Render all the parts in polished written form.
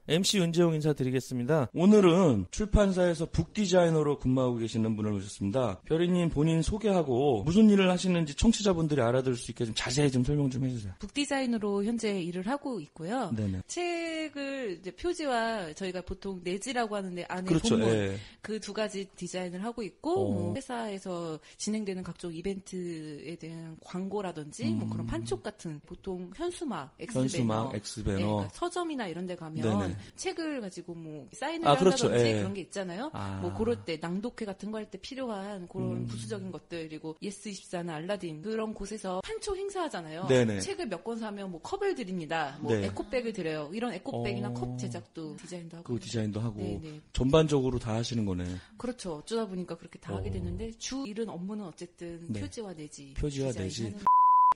MC 윤재홍 인사드리겠습니다. 오늘은 출판사에서 북디자이너로 근무하고 계시는 분을 모셨습니다. 별이님 본인 소개하고 무슨 일을 하시는지 청취자분들이 알아들을 수 있게 좀 자세히 좀 설명 좀 해주세요. 북디자이너로 현재 일을 하고 있고요. 네네. 책을 이제 표지와 저희가 보통 내지라고 하는데 안에 그렇죠. 본문 예. 그 두 가지 디자인을 하고 있고 뭐 회사에서 진행되는 각종 이벤트에 대한 광고라든지 뭐 그런 판촉 같은 보통 현수막, 엑스배너, 엑스배너. 네, 그러니까 서점이나 이런 데 가면 네네. 책을 가지고 뭐 사인을 그렇죠. 한다든지 예. 그런 게 있잖아요. 뭐 그럴 때 낭독회 같은 거 할 때 필요한 그런 부수적인 것들 그리고 예스24나 알라딘 그런 곳에서 판촉 행사하잖아요. 네네. 책을 몇 권 사면 뭐 컵을 드립니다. 뭐 네. 에코백을 드려요. 이런 에코백이나 컵 제작도 디자인도 하고. 그 디자인도 하고 네네. 전반적으로 다 하시는 거네. 그렇죠. 어쩌다 보니까 그렇게 다 하게 됐는데 주 일은 업무는 어쨌든 네. 표지와 내지. 표지와 내지. 디자인하는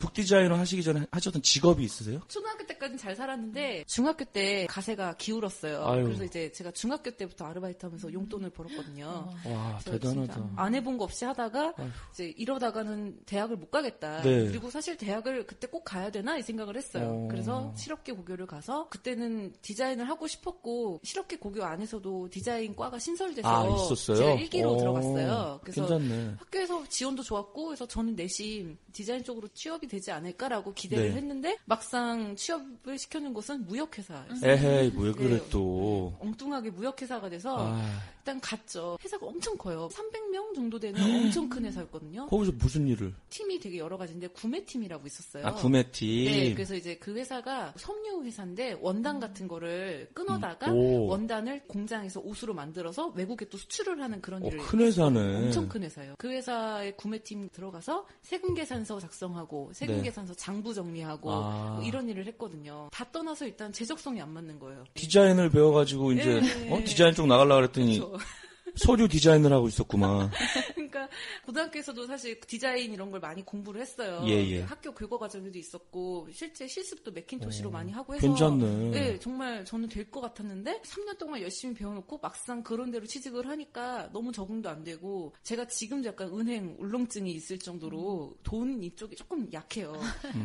북디자이너 하시기 전에 하셨던 직업이 있으세요? 초등학교 때까지는 잘 살았는데 중학교 때 가세가 기울었어요. 아유. 그래서 이제 제가 중학교 때부터 아르바이트하면서 용돈을 벌었거든요. 와, 그래서 대단하다. 진짜 안 해본 거 없이 하다가 아유. 이제 이러다가는 대학을 못 가겠다. 네. 그리고 사실 대학을 그때 꼭 가야 되나 이 생각을 했어요. 그래서 실업계 고교를 가서 그때는 디자인을 하고 싶었고 실업계 고교 안에서도 디자인 과가 신설돼서 있었어요? 제가 1기로 들어갔어요. 그래서 괜찮네. 학교에서 지원도 좋았고 그래서 저는 내심 디자인 쪽으로 취업이 되지 않을까라고 기대를 네. 했는데 막상 취업을 시켜준 곳은 무역회사였어요. 에헤이, 왜 그래 네. 또. 엉뚱하게 무역회사가 돼서 아, 일단 갔죠. 회사가 엄청 커요. 300명 정도 되는 엄청 큰 회사였거든요. 거기서 무슨 일을? 팀이 되게 여러 가지인데 구매팀이라고 있었어요. 구매팀. 네, 그래서 이제 그 회사가 섬유 회사인데 원단 같은 거를 끊어다가 오. 원단을 공장에서 옷으로 만들어서 외국에 또 수출을 하는 그런 일을 큰 회사네. 엄청 큰 회사예요. 그 회사의 구매팀 들어가서 세금계산서 작성하고 세금계산서 장부 정리하고 뭐 이런 일을 했거든요. 다 떠나서 일단 제적성이 안 맞는 거예요. 디자인을 배워가지고 이제 네. 디자인 쪽 나가려고 그랬더니 그렇죠. 서류 디자인을 하고 있었구만. 그러니까 고등학교에서도 사실 디자인 이런 걸 많이 공부를 했어요. 예. 학교 교과 과정에도 있었고 실제 실습도 매킨토시로 많이 하고 해서 괜찮네. 네, 정말 저는 될 것 같았는데 3년 동안 열심히 배워놓고 막상 그런 대로 취직을 하니까 너무 적응도 안 되고 제가 지금도 약간 은행 울렁증이 있을 정도로 돈 이쪽이 조금 약해요.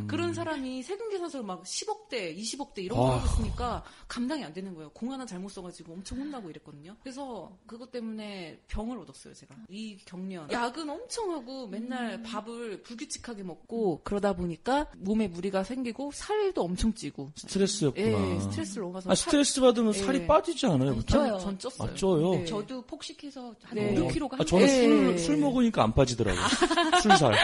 그런 사람이 세금계산서를 막 10억대, 20억대 이런 거 하고 있으니까 감당이 안 되는 거예요. 공 하나 잘못 써가지고 엄청 혼나고 이랬거든요. 그래서 그것 때문에 병을 얻었어요, 제가. 이 경련. 야근 엄청 하고 맨날 밥을 불규칙하게 먹고 그러다 보니까 몸에 무리가 생기고 살도 엄청 찌고. 스트레스였구나. 예, 스트레스를 너무 받아서. 스트레스 받으면 살이 예. 빠지지 않아요? 보통? 쪄요. 전 쪘어요. 쪄요? 네. 저도 폭식해서 한 네. 5kg가 저는 예. 술 먹으니까 안 빠지더라고요. 술살.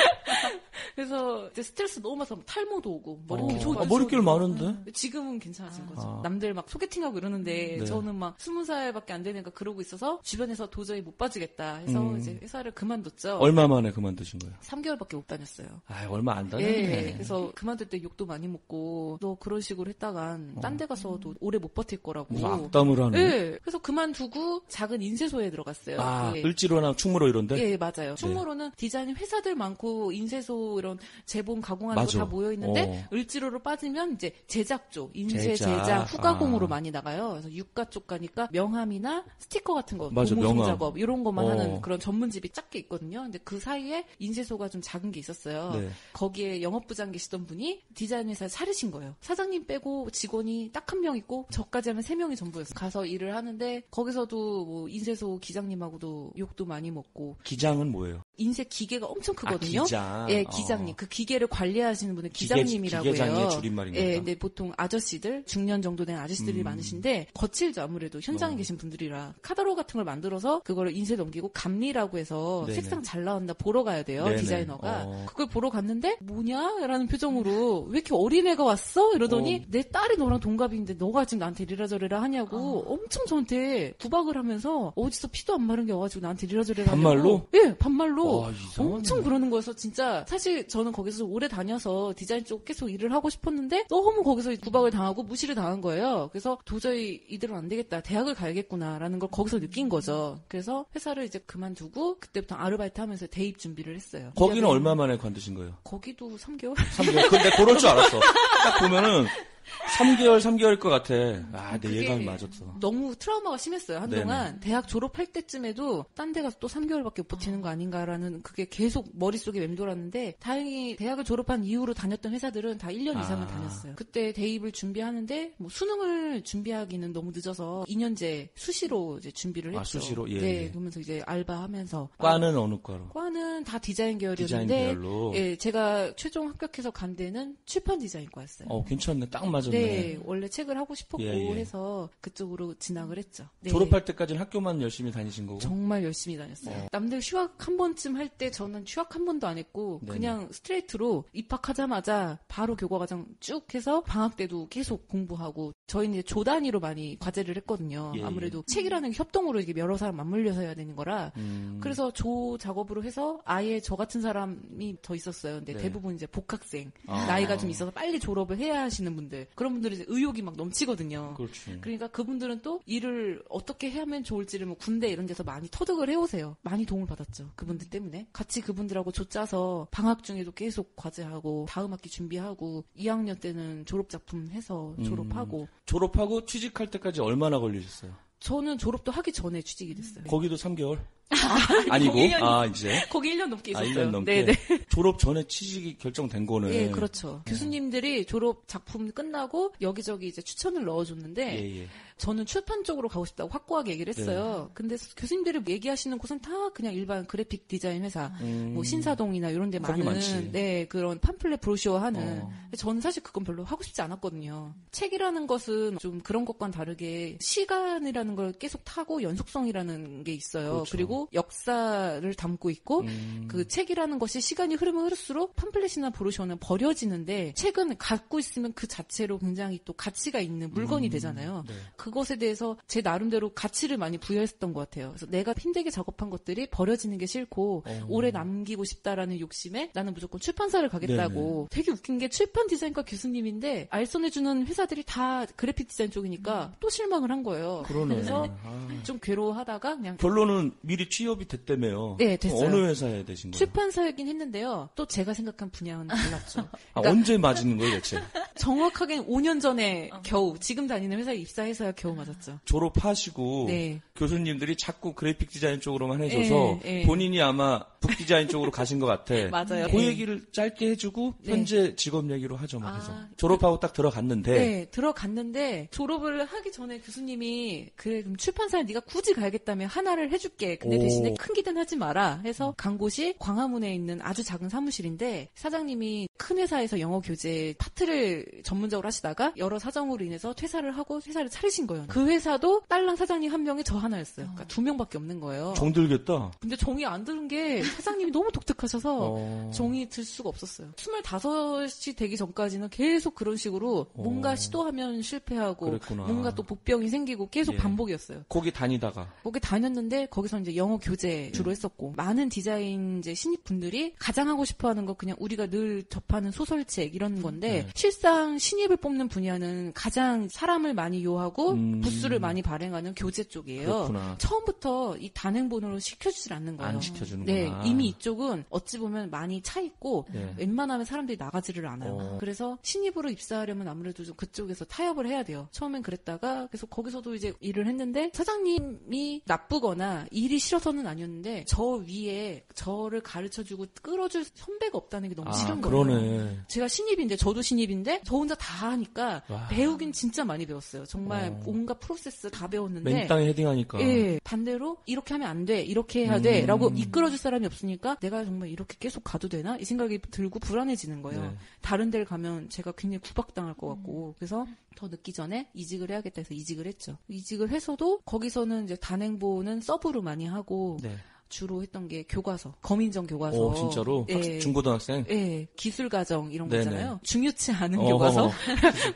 그래서 이제 스트레스 너무 받아서 탈모도 오고 머리끼리 빠지고. 머릿결 많은데? 지금은 괜찮아진 거죠. 남들 막 소개팅하고 이러는데 네. 저는 막 20살밖에 안 되니까 그러고 있어서 주변에서 도저히 못 빠지겠다 해서 이제 회사를 그만뒀죠. 얼마 만에 그만두신 거예요? 3개월밖에 못 다녔어요. 얼마 안 다녔네. 예, 그래서 그만둘 때 욕도 많이 먹고 너 그런 식으로 했다간 딴 데 가서도 오래 못 버틸 거라고. 무슨 악담을 하네. 예, 그래서 그만두고 작은 인쇄소에 들어갔어요. 예. 을지로나 충무로 이런데? 예, 맞아요. 충무로는 디자인 회사들 많고 인쇄소 이런 재본 가공하는 맞아. 거 다 모여 있는데 을지로로 빠지면 이제 제작 쪽, 인쇄 제작, 후가공으로 많이 나가요. 그래서 유가 쪽 가니까 명함이나 스티커 같은 거, 맞아, 고무신 명함. 작업 이런 것만 하는 그런 전문집이 작게 있거든요. 근데 그 사이에 인쇄소가 좀 작은 게 있었어요. 네. 거기에 영업부장 계시던 분이 디자인 회사에 차리신 거예요. 사장님 빼고 직원이 딱 한 명 있고 저까지 하면 3명이 전부였어요. 가서 일을 하는데 거기서도 뭐 인쇄소 기장님하고도 욕도 많이 먹고. 기장은 뭐예요? 인쇄 기계가 엄청 크거든요. 기장. 예, 기장님. 그 기계를 관리하시는 분을 기장님이라고 해요. 기계장의 줄임말인 예, 건가? 근데 보통 아저씨들, 중년 정도 된 아저씨들이 많으신데 거칠죠, 아무래도 현장에 계신 분들이라. 카talog 같은 걸 만들어서 그거를 인쇄 넘기고 감리라고 해서 네네. 색상 잘 나온다 보러 가야 돼요, 네네. 디자이너가. 그걸 보러 갔는데 뭐냐? 라는 표정으로 왜 이렇게 어린애가 왔어? 이러더니 내 딸이 너랑 동갑인데 너가 지금 나한테 이래라 저래라 하냐고 엄청 저한테 구박을 하면서 어디서 피도 안 마른 게 와가지고 나한테 이래라 저래라 하냐고. 반말로? 예, 반말로. 이상하네. 엄청 그러는 거여서 진짜 사실 저는 거기서 오래 다녀서 디자인 쪽 계속 일을 하고 싶었는데 너무 거기서 구박을 당하고 무시를 당한 거예요. 그래서 도저히 이대로 안 되겠다. 대학을 가야겠구나라는 걸 거기서 느낀 거죠. 그래서 회사를 이제 그만두고 그때부터 아르바이트 하면서 대입 준비를 했어요. 거기는 얼마 만에 관두신 거예요? 거기도 3개월? 3개월. 근데 그럴 줄 알았어. 딱 보면은 3개월 것 같아. 내 그게 예감이 맞았어. 너무 트라우마가 심했어요. 한동안 대학 졸업할 때쯤에도 딴 데 가서 또 3개월밖에 못 버티는 거 아닌가라는 그게 계속 머릿속에 맴돌았는데 다행히 대학을 졸업한 이후로 다녔던 회사들은 다 1년 이상을 다녔어요. 그때 대입을 준비하는데 뭐 수능을 준비하기는 너무 늦어서 2년제 수시로 이제 준비를 했죠. 수시로? 예. 네, 그러면서 이제 알바하면서. 과는 어느 과로? 과는 다 디자인 계열이었는데 디자인 계열로. 예, 제가 최종 합격해서 간 데는 출판 디자인과였어요. 괜찮네. 딱 맞았네. 네, 원래 책을 하고 싶었고 예. 해서 그쪽으로 진학을 했죠. 네. 졸업할 때까지는 학교만 열심히 다니신 거고? 정말 열심히 다녔어요. 남들 휴학 한 번쯤 할 때 저는 휴학 한 번도 안 했고 네네. 그냥 스트레이트로 입학하자마자 바로 교과과정 쭉 해서 방학 때도 계속 공부하고 저희는 이제 조 단위로 많이 과제를 했거든요. 예, 아무래도 책이라는 게 협동으로 이게 여러 사람 맞물려서 해야 되는 거라 그래서 조 작업으로 해서 아예 저 같은 사람이 더 있었어요. 근데 네. 대부분 이제 복학생 나이가 좀 있어서 빨리 졸업을 해야 하시는 분들 그런 분들은 이제 의욕이 막 넘치거든요. 그렇지. 그러니까 그분들은 또 일을 어떻게 하면 좋을지를 뭐 군대 이런 데서 많이 터득을 해오세요. 많이 도움을 받았죠. 그분들 때문에. 같이 그분들하고 조 짜서 방학 중에도 계속 과제하고 다음 학기 준비하고 2학년 때는 졸업작품 해서 졸업하고. 졸업하고 취직할 때까지 얼마나 걸리셨어요? 저는 졸업도 하기 전에 취직이 됐어요. 거기도 3개월? 아니고? 거기 1년, 이제? 거기 1년 넘게 있었어요. 1년 넘게? 네네. 졸업 전에 취직이 결정된 거네. 예, 그렇죠. 교수님들이 졸업 작품 끝나고 여기저기 이제 추천을 넣어줬는데 예. 저는 출판 쪽으로 가고 싶다고 확고하게 얘기를 했어요. 근데 교수님들이 얘기하시는 곳은 다 그냥 일반 그래픽 디자인 회사, 뭐 신사동이나 이런 데 거기 많은 많지. 네, 그런 팜플렛 브로셔 하는. 근데 저는 사실 그건 별로 하고 싶지 않았거든요. 책이라는 것은 좀 그런 것과는 다르게 시간이라는 걸 계속 타고 연속성이라는 게 있어요. 그렇죠. 그리고 역사를 담고 있고 그 책이라는 것이 시간이 흐르면 흐를수록 팜플렛이나 브로셔는 버려지는데 책은 갖고 있으면 그 자체로 굉장히 또 가치가 있는 물건이 되잖아요. 네. 그것에 대해서 제 나름대로 가치를 많이 부여했었던 것 같아요. 그래서 내가 힘들게 작업한 것들이 버려지는 게 싫고 오래 남기고 싶다라는 욕심에 나는 무조건 출판사를 가겠다고. 되게 웃긴 게 출판 디자인과 교수님인데 알선해주는 회사들이 다 그래픽 디자인 쪽이니까 또 실망을 한 거예요. 그러네. 그래서 좀 괴로워하다가 그냥 결론은 미리 취업이 됐다며요. 네, 됐어요. 어느 회사에 되신 거예요? 출판사이긴 했는데요. 또 제가 생각한 분야는 달랐죠. 언제 맞은 거예요, 대체? 정확하게는 5년 전에 겨우 지금 다니는 회사에 입사해서야 겨우 맞았죠. 졸업하시고 네. 교수님들이 자꾸 그래픽 디자인 쪽으로만 해줘서 네. 본인이 아마 북 디자인 쪽으로 가신 것 같아. 맞아요. 그 네. 얘기를 짧게 해주고 네. 현재 직업 얘기로 하죠. 막 해서. 졸업하고 딱 들어갔는데 네, 들어갔는데 졸업을 하기 전에 교수님이 그래 그럼 출판사에 네가 굳이 가야겠다면 하나를 해줄게. 근데 대신에 큰 기대는 하지 마라 해서 간 곳이 광화문에 있는 아주 작은 사무실인데 사장님이 큰 회사에서 영어 교재 파트를 전문적으로 하시다가 여러 사정으로 인해서 퇴사를 하고 회사를 차리신 거예요. 그 회사도 딸랑 사장님 한 명이 저 하나였어요. 그러니까 2명밖에 없는 거예요. 정들겠다. 근데 정이 안 드는 게 사장님이 너무 독특하셔서 정이 들 수가 없었어요. 25이 되기 전까지는 계속 그런 식으로 뭔가 시도하면 실패하고 그랬구나. 뭔가 또 복병이 생기고 계속 예. 반복이었어요. 거기 다니다가 거기 다녔는데 거기서 이제 영어 교재 주로 했었고 많은 디자인 이제 신입분들이 가장 하고 싶어하는 거 그냥 우리가 늘 접하는 소설책 이런 건데 실상 신입을 뽑는 분야는 가장 사람을 많이 요하고 부수를 많이 발행하는 교재 쪽이에요. 그렇구나. 처음부터 이 단행본으로 시켜주질 않는 거예요. 안 시켜주는구나. 네, 이미 이쪽은 어찌 보면 많이 차 있고 네. 웬만하면 사람들이 나가지를 않아요. 그래서 신입으로 입사하려면 아무래도 좀 그쪽에서 타협을 해야 돼요. 처음엔 그랬다가 그래서 거기서도 이제 일을 했는데 사장님이 나쁘거나 일이 싫어서는 아니었는데 저 위에 저를 가르쳐주고 끌어줄 선배가 없다는 게 너무 싫은 거예요. 그러네. 제가 신입인데 저도 신입인데 저 혼자 다 하니까 와. 배우긴 진짜 많이 배웠어요. 정말 온갖 프로세스 다 배웠는데 맨땅에 헤딩하니까. 예, 반대로 이렇게 하면 안 돼, 이렇게 해야 돼 라고 이끌어줄 사람이 없으니까 내가 정말 이렇게 계속 가도 되나? 이 생각이 들고 불안해지는 거예요. 네. 다른 데를 가면 제가 굉장히 구박당할 것 같고 그래서 더 늦기 전에 이직을 해야겠다 해서 이직을 했죠. 이직을 해서도 거기서는 이제 단행본은 서브로 많이 하고 네. 주로 했던 게 교과서, 검인정 교과서. 진짜로? 예. 중고등학생? 예, 기술과정 이런 네네. 거잖아요. 중요치 않은 교과서.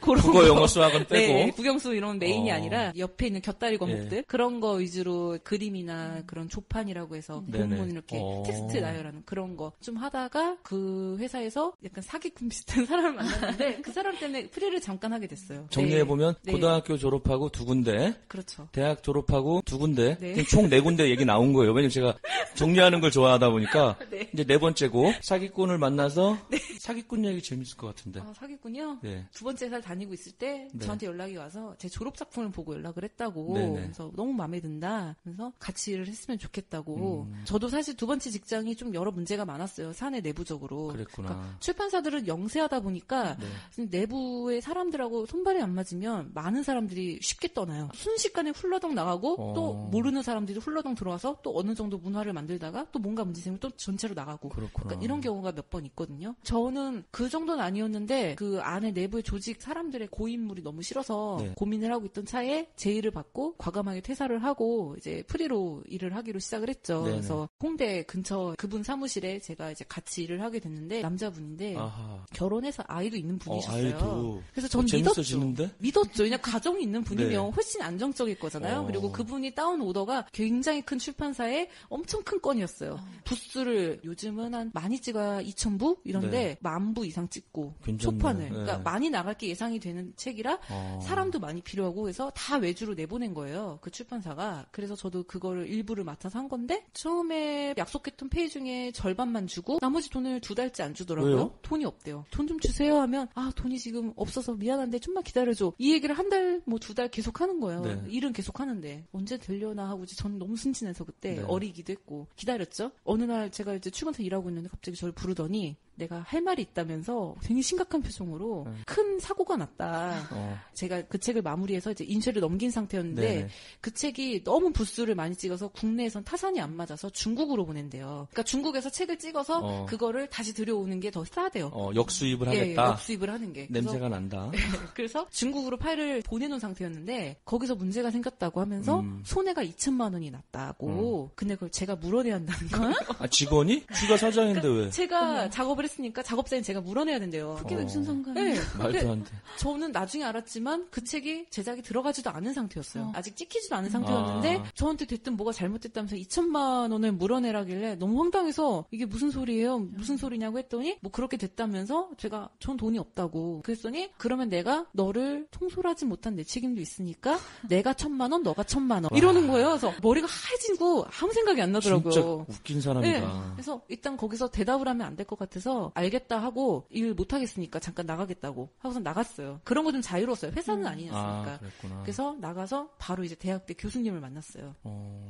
그런 국어, 거. 영어, 수학은 빼고. 네, 국영수 이런 메인이 어. 아니라 옆에 있는 곁다리 과목들 그런 거 위주로 그림이나 그런 조판이라고 해서 네네. 본문 이렇게 텍스트 나열하는 그런 거 좀 하다가 그 회사에서 약간 사기꾼 비슷한 사람을 만났는데 그 사람 때문에 프리를 잠깐 하게 됐어요. 정리해보면 네. 고등학교 졸업하고 2군데, 그렇죠. 대학 졸업하고 2군데, 네. 총 4군데 얘기 나온 거예요. 왜냐면 제가 정리하는 걸 좋아하다 보니까 네. 이제 4번째고 사기꾼을 만나서 사기꾼 얘기 재밌을 것 같은데. 아, 사기꾼이요? 네. 두 번째 회사를 다니고 있을 때 네. 저한테 연락이 와서 제 졸업작품을 보고 연락을 했다고. 네네. 그래서 너무 마음에 든다. 그래서 같이 일을 했으면 좋겠다고. 저도 사실 두 번째 직장이 좀 여러 문제가 많았어요. 사내 내부적으로. 그랬구나. 그러니까 출판사들은 영세하다 보니까 네. 내부의 사람들하고 손발이 안 맞으면 많은 사람들이 쉽게 떠나요. 순식간에 훌러덩 나가고 또 모르는 사람들이 훌러덩 들어와서 또 어느 정도 문화를 만들다가 또 뭔가 문제 생기면 또 전체로 나가고. 그렇구나. 그러니까 이런 경우가 몇 번 있거든요. 저는 그 정도는 아니었는데 그 안에 내부의 조직 사람들의 고인물이 너무 싫어서 네. 고민을 하고 있던 차에 제의를 받고 과감하게 퇴사를 하고 이제 프리로 일을 하기로 시작을 했죠. 네네. 그래서 홍대 근처 그분 사무실에 제가 이제 같이 일을 하게 됐는데 남자분인데 아하. 결혼해서 아이도 있는 분이셨어요. 아이도. 그래서 전 믿었죠. 재밌어지는데? 믿었죠. 그냥 가정이 있는 분이면 네. 훨씬 안정적일 거잖아요. 그리고 그분이 따온 오더가 굉장히 큰 출판사에 엄청 큰 건이었어요. 부스를 요즘은 한 많이 찍어야 2,000부 이런데 네. 10,000부 이상 찍고 괜찮네. 초판을. 네. 그러니까 많이 나갈 게 예상이 되는 책이라 사람도 많이 필요하고 해서 다 외주로 내보낸 거예요. 그 출판사가. 그래서 저도 그거를 일부를 맡아서 한 건데 처음에 약속했던 페이지 중에 절반만 주고 나머지 돈을 2달째 안 주더라고요. 왜요? 돈이 없대요. 돈 좀 주세요 하면 아 돈이 지금 없어서 미안한데 좀만 기다려줘. 이 얘기를 한 달 뭐 2달 계속 하는 거예요. 네. 일은 계속 하는데 언제 되려나 하고 이제 저는 너무 순진해서 그때 네. 어리기도 했고 기다렸죠. 어느 날 제가 이제 출근해서 일하고 있는데 갑자기 저를 부르더니 내가 할 말이 있다면서 굉장히 심각한 표정으로 큰 사고가 났다. 제가 그 책을 마무리해서 이제 인쇄를 넘긴 상태였는데 네네. 그 책이 너무 부수를 많이 찍어서 국내에선 타산이 안 맞아서 중국으로 보낸대요. 그러니까 중국에서 책을 찍어서 그거를 다시 들여오는 게 더 싸대요. 역수입을 예, 하겠다. 역수입을 하는 게. 냄새가 난다. 그래서 중국으로 파일을 보내놓은 상태였는데 거기서 문제가 생겼다고 하면서 손해가 2,000만 원이 났다고. 근데 그걸 제가 물어내야 한다는 거예요. 아, 직원이? 쥐가 사장인데 왜? 제가 작업을 했으니까 작업자인 제가 물어내야 된대요. 그게 무슨 상관이에요? 네. 말도 안 돼. 저는 나중에 알았지만 그 책이 제작이 들어가지도 않은 상태였어요. 아직 찍히지도 않은 상태였는데 저한테 됐든 뭐가 잘못됐다면서 2,000만 원을 물어내라길래 너무 황당해서 이게 무슨 소리예요? 무슨 소리냐고 했더니 뭐 그렇게 됐다면서 제가 전 돈이 없다고 그랬더니 그러면 내가 너를 통솔하지 못한 내 책임도 있으니까 내가 1,000만 원 너가 1,000만 원 이러는 거예요. 그래서 머리가 하얘지고 아무 생각이 안 나더라고요. 진짜 웃긴 사람이다. 네. 그래서 일단 거기서 대답을 하면 안 될 것 같아서 알겠다 하고 일 못 하겠으니까 잠깐 나가겠다고 하고서 나갔어요. 그런 거 좀 자유로웠어요. 회사는 아니었으니까. 그랬구나. 그래서 나가서 바로 이제 대학 때 교수님을 만났어요.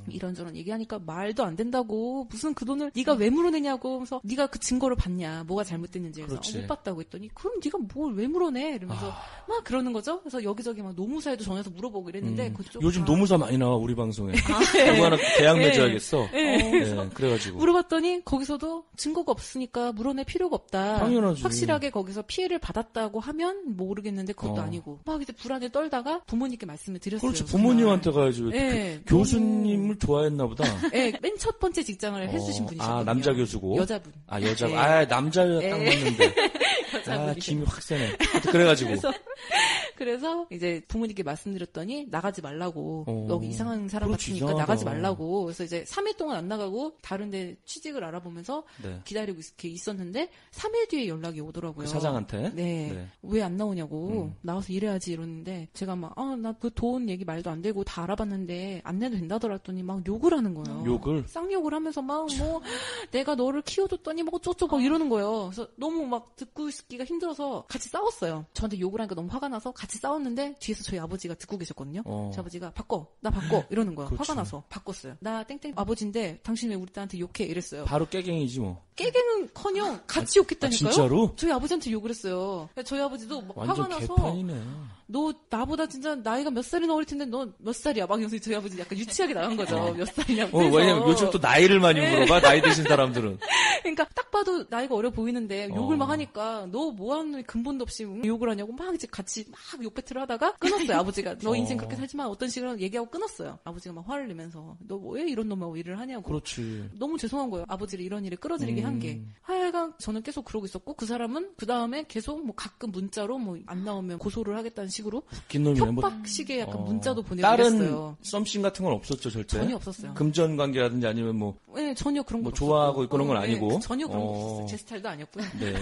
이런저런 얘기하니까 말도 안 된다고 무슨 그 돈을 네가 왜 물어내냐고 그래서 네가 그 증거를 봤냐 뭐가 잘못됐는지 그래서 그렇지. 못 봤다고 했더니 그럼 네가 뭘 왜 물어내 이러면서 막 그러는 거죠. 그래서 여기저기 막 노무사에도 전화해서 물어보고 이랬는데 그쪽 요즘 다 노무사 많이 나와 우리 방송에. 누구 하나 계약 맺어야겠어. 네, 그래가지고. 물어봤더니 거기서도 증거가 없으니까 물어낼 필요가 없다. 당연하지. 확실하게 거기서 피해를 받았다고 하면 모르겠는데 그것도 어. 아니고 막 이제 불안에 떨다가 부모님께 말씀을 드렸어요. 그렇지. 부모님한테 가야지. 네, 교수님을 좋아했나 보다. 네, 맨 첫 번째 직장을 해주신 분이셨거든요. 아, 남자 교수고. 여자분. 아, 여자고. 네. 아, 남자야 딱 맞는데. 아, 김이 확 세네. 하여튼 그래가지고. 그래서 이제 부모님께 말씀드렸더니 나가지 말라고. 여기 이상한 사람 그렇지, 같으니까 이상하다. 나가지 말라고. 그래서 이제 3일 동안 안 나가고 다른 데 취직을 알아보면서 네. 기다리고 이렇게 있었는데 3일 뒤에 연락이 오더라고요. 그 사장한테? 네. 네. 왜 안 나오냐고. 나와서 일해야지 이러는데 제가 막 나 그 돈 얘기 말도 안 되고 다 알아봤는데 안 내도 된다더라 했더니 막 욕을 하는 거예요. 욕을? 쌍욕을 하면서 막 뭐 내가 너를 키워줬더니 뭐 어쩌고 막 이러는 거예요. 그래서 너무 막 듣고 있기가 힘들어서 같이 싸웠어요. 저한테 욕을 하니까 너무 화가 나서 같이 싸웠는데 뒤에서 저희 아버지가 듣고 계셨거든요. 저희 아버지가 나 바꿔 이러는 거야. 그렇지. 화가 나서 바꿨어요. 나 땡땡 아버지인데 당신 왜 우리 딸한테 욕해 이랬어요. 바로 깨갱이지 뭐. 깨갱은커녕 같이 욕했다니까요. 아, 진짜로? 저희 아버지한테 욕을 했어요. 저희 아버지도 막 완전 화가 나서 개판이네. 너 나보다 진짜 나이가 몇 살이나 어릴 텐데 너 몇 살이야? 막 이러면서 저희 아버지 약간 유치하게 나간 거죠. 몇 살이냐고. 왜냐면 요즘 또 나이를 많이 물어봐. 나이 드신 사람들은. 그러니까 딱 봐도 나이가 어려 보이는데 욕을 막 하니까 너 뭐하는 근본도 없이 욕을 하냐고 막 이제 같이 막 욕 배틀을 하다가 끊었어요. 아버지가 너 인생 그렇게 살지 마 어떤 식으로 얘기하고 끊었어요. 아버지가 막 화를 내면서 너 왜 이런 놈하고 일을 하냐고. 그렇지. 너무 죄송한 거예요. 아버지를 이런 일에 끌어들이게 한 게. 하여간 저는 계속 그러고 있었고 그 사람은 그 다음에 계속 뭐 가끔 문자로 뭐 안 나오면 고소를 하겠다는 식으로 웃긴 놈이네. 뭐 협박식의 약간 문자도 보내고 다른 그랬어요. 썸씽 같은 건 없었죠 절대. 전혀 없었어요. 금전 관계라든지 아니면 뭐 네, 전혀 그런 거 좋아하고 그런 건 아니고. 아니고. 전혀 그런 거 없었어요. 제 스타일도 아니었고요. 네.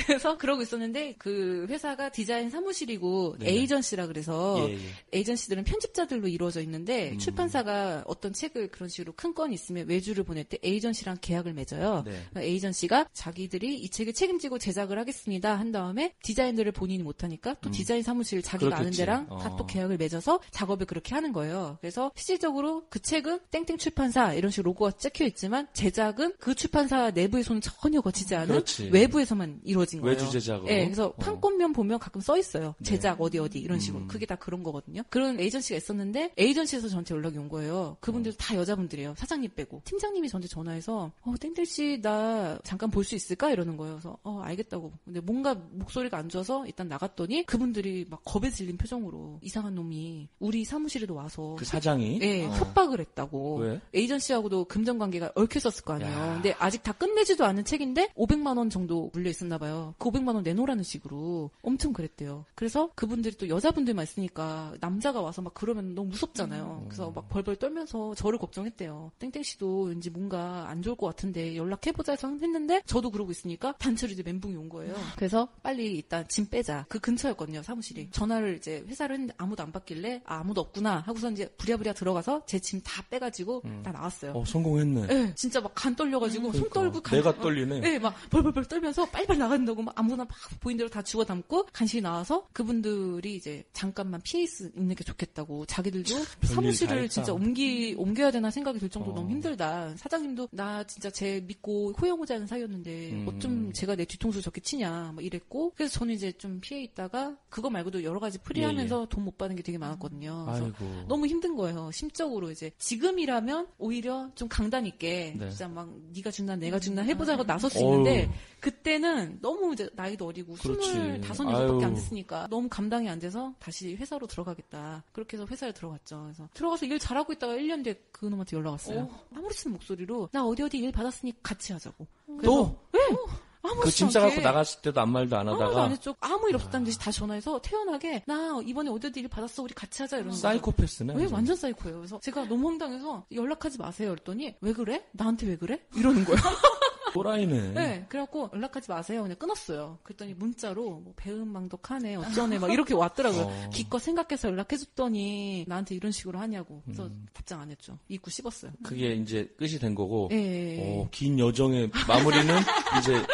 그래서 그러고 있었는데 그 회사가 디자인 사무실이고 네. 에이전시라 그래서 예. 에이전시들은 편집자들로 이루어져 있는데 출판사가 어떤 책을 그런 식으로 큰 건 있으면 외주를 보낼 때 에이전시랑 계약을 맺어요. 네. 에이전시가 자기들이 이 책을 책임지고 제작을 하겠습니다 한 다음에 디자인들을 본인이 못하니까 또 디자인 사무실 자기가 아는 그렇겠지. 데랑 다 또 계약을 맺어서 작업을 그렇게 하는 거예요. 그래서 실질적으로 그 책은 땡땡 출판사 이런 식으로 로고가 찍혀 있지만 제작은 그 출판사 내부의 손은 전혀 거치지 않은 그렇지. 외부에서만 이루어진 거예요. 외주 제작으로. 네, 그래서 판권면 보면 가끔 써 있어요. 네. 제작 어디 이런 식으로. 그게 다 그런 거거든요. 그런 에이전시가 있었는데 에이전시에서 저한테 연락이 온 거예요. 그분들 다 여자분들이에요. 사장님 빼고. 팀장님이 저한테 전화해서 땡땡씨 나 잠깐 볼 수 있을까? 이러는 거예요. 그래서 알겠다고. 근데 뭔가 목소리가 안 좋아서 일단 나갔더니 그분들이 막 겁에 질린 표정으로 이상한 놈이 우리 사무실에도 와서 그 사장이? 네, 협박을 했다고. 왜? 에이전시하고도 금전 관계가 얽혔었을 거 아니에요. 야. 근데 아직 다 끝내지도 않은 책인데 500만 원 정도 물려 있었나 봐요. 그 500만 원 내놓으라는 식으로 엄청 그랬대요. 그래서 그분들이 또 여자분들만 있으니까 남자가 와서 막 그러면 너무 무섭잖아요. 그래서 막 벌벌 떨면서 저를 걱정했대요. 땡땡 씨도 왠지 뭔가 안 좋을 것 같은데 연락해보자 해서 했는데 저도 그러고 있으니까 단체로 이제 멘붕이 온 거예요. 그래서 빨리 일단 짐 빼자. 그 근처였거든요, 사무실이. 전화를 이제 회사를 했는데 아무도 안 받길래 아무도 없구나 하고서 이제 부랴부랴 들어가서 제 짐 다 빼가지고 다 나왔어요. 성공했네. 네, 진짜 막 간 떨려가지고 손 떨고 내가 떨리네. 네, 막 벌벌벌 떨면서 빨리빨리 나간다고 막 아무나 막 보인 대로 다 주워 담고 간신히 나와서 그분들이 이제 잠깐만 피해 있는 게 좋겠다고 자기들도 사무실을 진짜 옮겨야 되나 생각이 들 정도로 너무 힘들다. 사장님도 나 진짜 쟤 믿고 호영호자는 사이였는데 어쩜 제가 내 뒤통수 저렇게 치냐 막 이랬고 그래서 저는 이제 좀 피해 있다가 그거 말고도 여러 가지 풀이하면서 돈 못 받는 게 되게 많았거든요. 그래서 아이고. 너무 힘든 거예요. 심적으로 이제 지금이라면 오히려 좀 강단 있게 네. 진짜 막 네가 준다 내가 준다 해보자고 나설 수 있는데 그때는 너무 이제 나이도 어리고 그렇지. 25밖에 안 됐으니까 너무 감당이 안 돼서 다시 회사로 들어가겠다. 그렇게 해서 회사에 들어갔죠. 그래서 들어가서 일 잘하고 있다가 1년 뒤에 그 놈한테 연락 왔어요. 아무렇지는 목소리로 나 어디 일 받았으니 같이 하자고. 또? 네. 그 짐 싸갖고 나갔을 때도 아무 말도 안 하다가 안 했죠. 아무 일 없었다는 듯이 다시 전화해서 태연하게 나 이번에 어디 일 받았어 우리 같이 하자 이러는 거예요. 사이코패스네. 왜 완전 사이코예요. 그래서 제가 너무 황당해서 연락하지 마세요 그랬더니 왜 그래? 나한테 왜 그래? 이러는 거예요. 또라이네. 네, 그래갖고 연락하지 마세요. 그냥 끊었어요. 그랬더니 문자로 뭐 배은망덕하네 어쩌네 막 이렇게 왔더라고요. 기껏 생각해서 연락해줬더니 나한테 이런 식으로 하냐고. 그래서 답장 안 했죠. 잊고 씹었어요. 그게 이제 끝이 된 거고. 네. 긴 여정의 마무리는 이제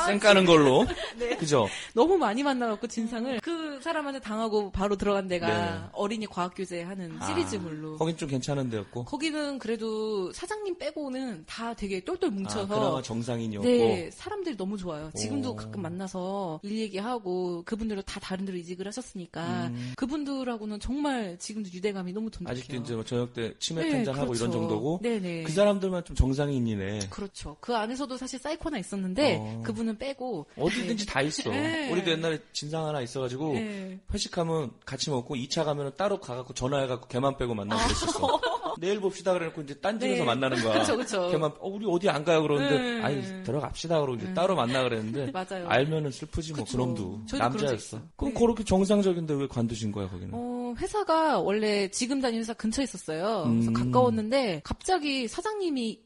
쌩 까는 걸로. 네. 그죠? 너무 많이 만나갖고 진상을 그 사람한테 당하고 바로 들어간 데가 네. 어린이 과학교재 하는 시리즈물로. 거긴 좀 괜찮은 데였고. 거기는 그래도 사장님 빼고는 다 되게 똘똘 뭉쳐서 그나마 정상인이었고. 네, 사람들이 너무 좋아요. 지금도 가끔 만나서 일 얘기하고 그분들도 다 다른 데로 이직을 하셨으니까 그분들하고는 정말 지금도 유대감이 너무 돈독해요. 아직도 이제 뭐 저녁 때 치맥 한잔 하고 그렇죠. 이런 정도고. 네네. 그 사람들만 좀 정상인이네. 그렇죠. 그 안에서도 사실 사이코나 있었는데 그분은 빼고 어디든지 다 있어. 네. 우리도 옛날에 진상 하나 있어가지고 네. 회식하면 같이 먹고 2차 가면 따로 가갖고 전화해갖고 걔만 빼고 만나고 그랬었어. 내일 봅시다 그래놓고 이제 딴 집에서 네. 만나는 거야. 그쵸. 걔만 우리 어디 안 가요 그러는데 네. 아니 들어갑시다 그러고 이제 따로 만나 그랬는데 맞아요. 알면은 슬프지 뭐 그쵸. 그놈도 저희도 그런 적 남자였어. 있어요. 그럼 네. 그렇게 정상적인데 왜 관두신 거야 거기는? 회사가 원래 지금 다니는 회사 근처에 있었어요. 그래서 가까웠는데 갑자기 사장님이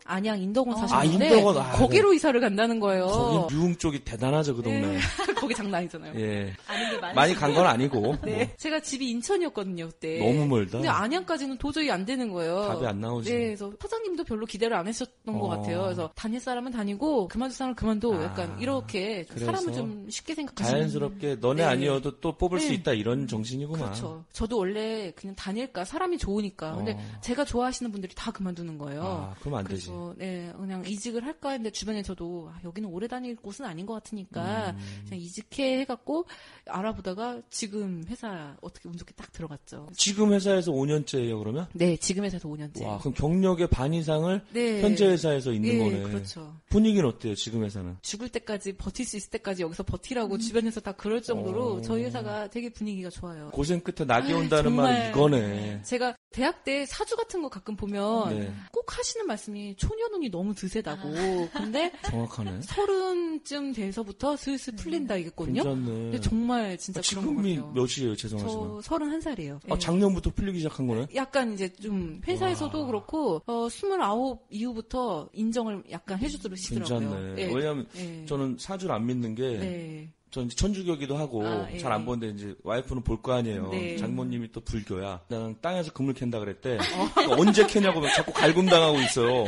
안양 인덕원 사셨는데 인덕원. 거기로 이사를 간다는 거예요. 거기 미웅 쪽이 대단하죠 그 동네. 네. 거기 장난 아니잖아요. 예. 아는 게 많이 간 건 아니고. 네. 뭐. 제가 집이 인천이었거든요, 그때. 너무 멀다. 근데 안양까지는 도저히 안 되는 거예요. 답이 안 나오지. 네, 그래서 사장님도 별로 기대를 안 하셨던 것 같아요. 그래서 다닐 사람은 다니고 그만둘 사람은 그만둬. 약간 이렇게 좀 그래서 사람을 좀 쉽게 생각하시는. 자연스럽게 너네 네. 아니어도 또 뽑을 수 네. 있다 이런 정신이구만. 그렇죠. 저도 원래 그냥 다닐까 사람이 좋으니까. 근데 제가 좋아하시는 분들이 다 그만두는 거예요. 그럼 안 되지. 그래서 네, 그냥 이직을 할까 했는데 주변에 저도 여기는 오래 다닐 곳은 아닌 것 같으니까 그냥 이직해 해갖고 알아보다가 지금 회사 어떻게 운 좋게 딱 들어갔죠. 지금 회사에서 5년째예요 그러면? 네, 지금 회사에서 5년째. 와, 그럼 경력의 반 이상을 네. 현재 회사에서 있는 네, 거네. 그렇죠. 분위기는 어때요, 지금 회사는? 죽을 때까지 버틸 수 있을 때까지 여기서 버티라고 주변에서 다 그럴 정도로 저희 회사가 되게 분위기가 좋아요. 고생 끝에 낙이 온다는 정말 말은 이거네. 제가 대학 때 사주 같은 거 가끔 보면 네. 꼭 하시는 말씀이 초년운이 너무 드세다고. 근데 정확하네. 30쯤 돼서부터 슬슬 풀린다 이랬거든요. 괜찮네. 근데 정말 진짜 그런 것 지금이 같아요. 몇이에요? 죄송하지만. 저 31살이에요. 작년부터 풀리기 시작한 거네? 약간 이제 좀 회사에서도 와. 그렇고 29 이후부터 인정을 약간 해주시더라고요. 괜찮네. 예. 왜냐하면 예. 저는 사주를 안 믿는 게 네. 전 이제 천주교기도 하고 예. 잘 안 보는데 이제 와이프는 볼 거 아니에요. 네. 장모님이 또 불교야. 나는 땅에서 금을 캔다 그랬대. 그러니까 언제 캐냐고 자꾸 갈굼당하고 있어요.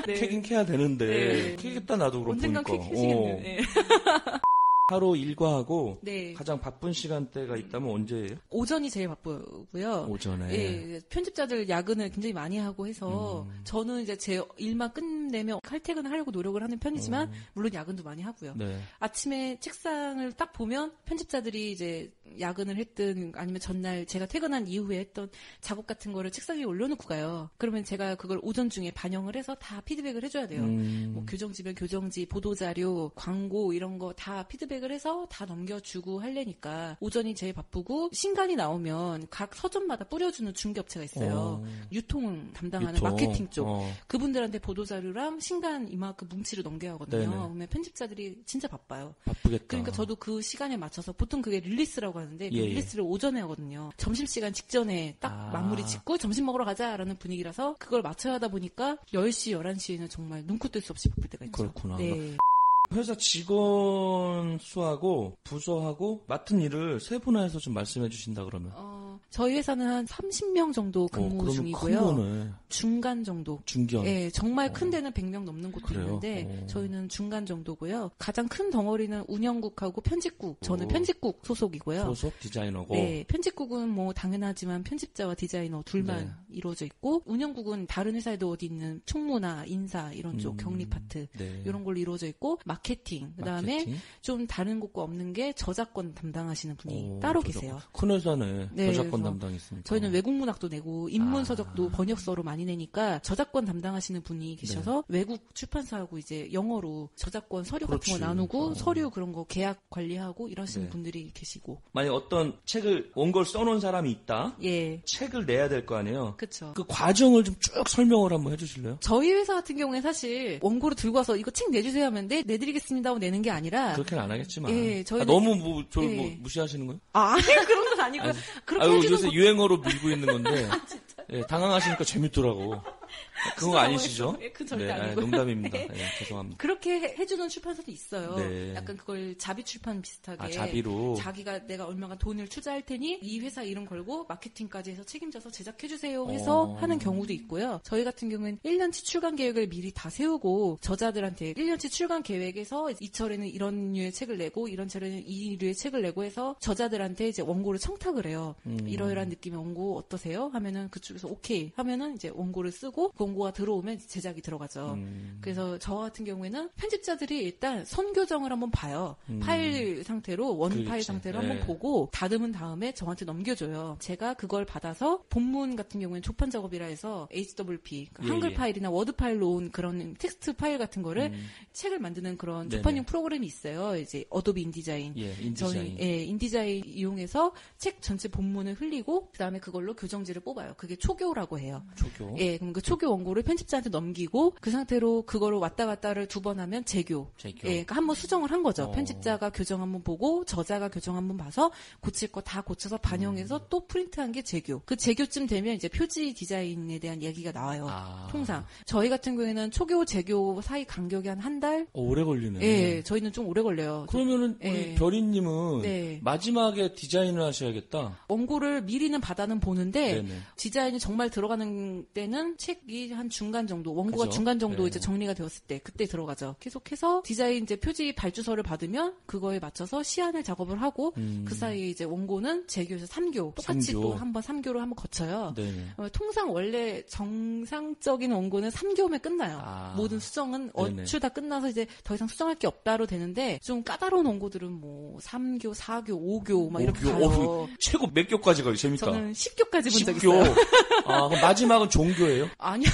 네. 캐긴 캐야 되는데 네. 캐겠다 나도 그럼 언젠간 보니까. 캐시겠네요. 네. 하루 일과하고 네. 가장 바쁜 시간대가 있다면 언제예요? 오전이 제일 바쁘고요. 오전에. 예, 편집자들 야근을 굉장히 많이 하고 해서 저는 이제 제 일만 끝내면 칼퇴근을 하려고 노력을 하는 편이지만 물론 야근도 많이 하고요. 네. 아침에 책상을 딱 보면 편집자들이 이제 야근을 했든 아니면 전날 제가 퇴근한 이후에 했던 작업 같은 거를 책상 위에 올려놓고 가요. 그러면 제가 그걸 오전 중에 반영을 해서 다 피드백을 해줘야 돼요. 뭐 교정지면 교정지, 보도자료, 광고 이런 거 다 피드백을 해서 다 넘겨주고 하려니까 오전이 제일 바쁘고 신간이 나오면 각 서점마다 뿌려주는 중개업체가 있어요. 유통 담당하는 유통. 마케팅 쪽. 그분들한테 보도자료랑 신간 이만큼 뭉치를 넘겨야 하거든요. 네네. 그러면 편집자들이 진짜 바빠요. 바쁘겠다. 그러니까 저도 그 시간에 맞춰서 보통 그게 릴리스라고 하는데 예, 예. 릴리스를 오전에 하거든요. 점심시간 직전에 딱 마무리 짓고 점심 먹으러 가자라는 분위기라서 그걸 맞춰야 하다 보니까 10시, 11시에는 정말 눈코 뜰 수 없이 바쁠 때가 있죠. 그렇구나. 네. 회사 직원 수하고 부서하고 맡은 일을 세분화해서 좀 말씀해 주신다 그러면. 저희 회사는 한 30명 정도 근무 그러면 중이고요. 큰 거네. 중간 정도. 중견. 예, 정말 큰 데는 100명 넘는 곳도 그래요? 있는데 저희는 중간 정도고요. 가장 큰 덩어리는 운영국하고 편집국. 저는 편집국 소속이고요. 소속 디자이너고. 네, 편집국은 뭐 당연하지만 편집자와 디자이너 둘만 네. 이루어져 있고 운영국은 다른 회사에도 어디 있는 총무나 인사 이런 쪽 격리 파트 네. 이런 걸로 이루어져 있고 마케팅 그다음에 마케팅? 좀 다른 곳과 없는 게 저작권 담당하시는 분이 따로 계세요. 큰 회사네. 네, 저작권 그래서 담당 있으니까. 저희는 외국 문학도 내고 인문 서적도 번역서로 많이 내니까 저작권 담당하시는 분이 계셔서 외국 출판사하고 이제 영어로 저작권 서류 같은 거 그렇지. 나누고 서류 그런 거 계약 관리하고 이러시는 네. 분들이 계시고. 만약 어떤 책을 원고를 써놓은 사람이 있다. 예. 책을 내야 될 거 아니에요. 그쵸. 그 과정을 좀 쭉 설명을 한번 해주실래요? 저희 회사 같은 경우에 사실 원고를 들고 와서 이거 책 내주세요 하면 내드리겠습니다 하고 내는 게 아니라 그렇게는 안 하겠지만. 예, 저희는 너무 저 예. 무시하시는 거예요? 아니 그런 건 아니고 그렇게 해주는 요새 거 유행어로 밀고 있는 건데 예, 당황하시니까 재밌더라고. 그건 아니시죠? 예, 그건 절대 네, 아니고요. 농담입니다. 예, 죄송합니다. 그렇게 해주는 출판사도 있어요. 네. 약간 그걸 자비 출판 비슷하게. 자비로. 자기가 내가 얼마가 돈을 투자할 테니 이 회사 이름 걸고 마케팅까지 해서 책임져서 제작해주세요 해서 하는 경우도 있고요. 저희 같은 경우는 1년치 출간 계획을 미리 다 세우고 저자들한테 1년치 출간 계획에서 이 철에는 이런 류의 책을 내고 이런 철에는 이 류의 책을 내고 해서 저자들한테 이제 원고를 청탁을 해요. 이러이러한 느낌의 원고 어떠세요? 하면은 그쪽에서 오케이 하면은 이제 원고를 쓰고 그 원고가 들어오면 제작이 들어가죠. 그래서 저 같은 경우에는 편집자들이 일단 선교정을 한번 봐요. 파일 상태로 파일 그렇지. 상태로 네. 한번 보고 다듬은 다음에 저한테 넘겨줘요. 제가 그걸 받아서 본문 같은 경우에는 조판 작업이라 해서 HWP 한글 예. 파일이나 워드 파일로 온 그런 텍스트 파일 같은 거를 책을 만드는 그런 조판용 프로그램이 있어요. 이제 어도비 인디자인. 예, 인디자인. 인디자인 이용해서 책 전체 본문을 흘리고 그다음에 그걸로 교정지를 뽑아요. 그게 초교라고 해요. 초교. 예, 그럼 그 초교 원고를 편집자한테 넘기고 그 상태로 그거를 왔다 갔다를 2번 하면 재교. 재교. 예, 그러니까 한번 수정을 한 거죠. 편집자가 교정 한번 보고 저자가 교정 한번 봐서 고칠 거 다 고쳐서 반영해서 또 프린트한 게 재교. 그 재교쯤 되면 이제 표지 디자인에 대한 얘기가 나와요. 통상 저희 같은 경우에는 초교 재교 사이 간격이 한 달. 오래 걸리네. 예, 저희는 좀 오래 걸려요. 그러면은 우리 예. 별이님은 네. 마지막에 디자인을 하셔야겠다. 원고를 미리는 받아는 보는데 네네. 디자인이 정말 들어가는 때는 책이 한 중간 정도 원고가 그죠? 중간 정도 네. 이제 정리가 되었을 때 그때 들어가죠. 계속해서 디자인 이제 표지 발주서를 받으면 그거에 맞춰서 시안을 작업을 하고 그 사이에 이제 원고는 재교에서 3교 똑같이 3교. 또 한번 3교를 한번 거쳐요. 네네. 통상 원래 정상적인 원고는 3교면 끝나요. 모든 수정은 네네. 얼추 다 끝나서 이제 더 이상 수정할 게 없다로 되는데 좀 까다로운 원고들은 뭐 3교, 4교, 5교 막 이렇게 가요. 최고 몇 교까지 가요? 재밌다. 저는 10교까지 본 적 10교. 있어요. 그럼 마지막은 종교예요? 아니요.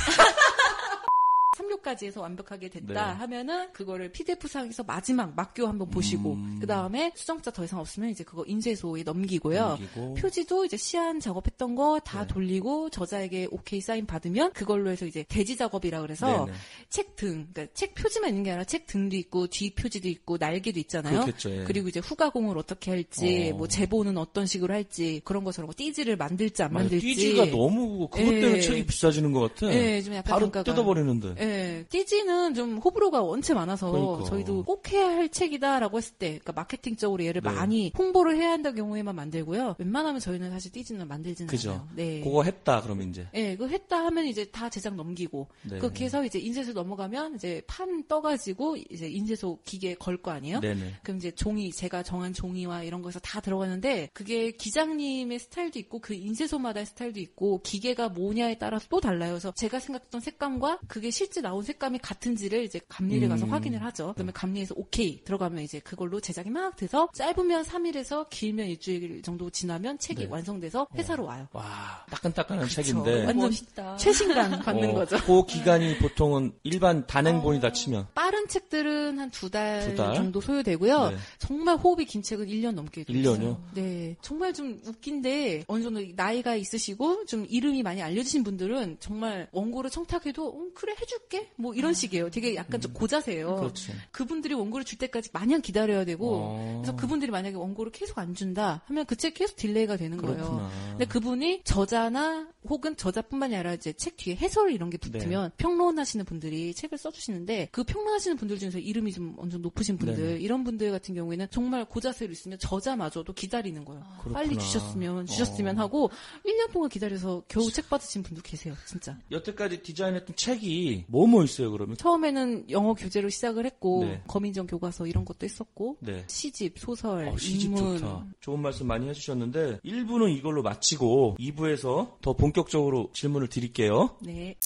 3교까지 해서 완벽하게 됐다 네. 하면은 그거를 PDF상에서 마지막 막교 한번 보시고 그 다음에 수정자 더 이상 없으면 이제 그거 인쇄소에 넘기고요. 표지도 이제 시안 작업했던 거 다 돌리고 저자에게 오케이 사인 받으면 그걸로 해서 이제 대지 작업이라 그래서 책 등, 그러니까 책 표지만 있는 게 아니라 책 등도 있고 뒤 표지도 있고 날개도 있잖아요. 그렇겠죠, 예. 그리고 이제 후가공을 어떻게 할지, 뭐 제보는 어떤 식으로 할지 그런 것처럼 띠지를 만들지 안 만들지. 띠지가 너무 그것 때문에 책이 비싸지는 것 같아. 네, 좀 약간 바로 단가가. 뜯어버리는데. 네, 띠지는 좀 호불호가 원체 많아서 그러니까. 저희도 꼭 해야 할 책이다라고 했을 때, 그러니까 마케팅적으로 얘를 많이 홍보를 해야 한다는 경우에만 만들고요. 웬만하면 저희는 사실 띠지는 만들지는 그죠. 않아요. 네. 그거 했다 그러면 이제. 네, 그거 했다 하면 이제 다 제작 넘기고 그렇게 해서 이제 인쇄소 넘어가면 이제 판 떠가지고 이제 인쇄소 기계에 걸 거 아니에요? 네네. 그럼 이제 종이 제가 정한 종이와 이런 거에서 다 들어가는데 그게 기장님의 스타일도 있고 그 인쇄소마다의 스타일도 있고 기계가 뭐냐에 따라서 또 달라요. 그래서 제가 생각했던 색감과 그게 실제 나온 색감이 같은지를 이제 감리를 가서 확인을 하죠. 그다음에 감리에서 오케이 들어가면 이제 그걸로 제작이 막 돼서 짧으면 3일에서 길면 일주일 정도 지나면 책이 완성돼서 회사로 와요. 와, 따끈따끈한 그쵸. 책인데. 완전 멋있다. 최신간 받는 거죠. 그 기간이 보통은 일반 단행본이다 치면. 빠른 책들은 한 두 달 두 달? 정도 소요되고요. 네. 정말 호흡이 긴 책은 1년 넘게 돼요. 1년이요? 네. 정말 좀 웃긴데 어느 정도 나이가 있으시고 좀 이름이 많이 알려주신 분들은 정말 원고를 청탁해도 그래 해줄게 뭐 이런 식이에요. 되게 약간 좀 고자세요. 그렇죠. 그분들이 원고를 줄 때까지 마냥 기다려야 되고 그래서 그분들이 만약에 원고를 계속 안 준다 하면 그 책 계속 딜레이가 되는 거예요. 그렇구나. 근데 그분이 저자나 혹은 저자뿐만이 아니라 이제 책 뒤에 해설 이런 게 붙으면 평론하시는 분들이 책을 써주시는데 그 평론하시는 분들 중에서 이름이 좀 어느 정도 높으신 분들 이런 분들 같은 경우에는 정말 고자세로 있으면 저자마저도 기다리는 거예요. 빨리 주셨으면 하고 1년 동안 기다려서 겨우 책 받으신 분도 계세요. 진짜. 여태까지 디자인했던 책이 뭐 있어요 그러면? 처음에는 영어 교재로 시작을 했고 네. 거민정 교과서 이런 것도 했었고 네. 시집, 소설, 시집 인문. 좋다. 좋은 말씀 많이 해주셨는데 1부는 이걸로 마치고 2부에서 더 본격적으로 질문을 드릴게요. 네.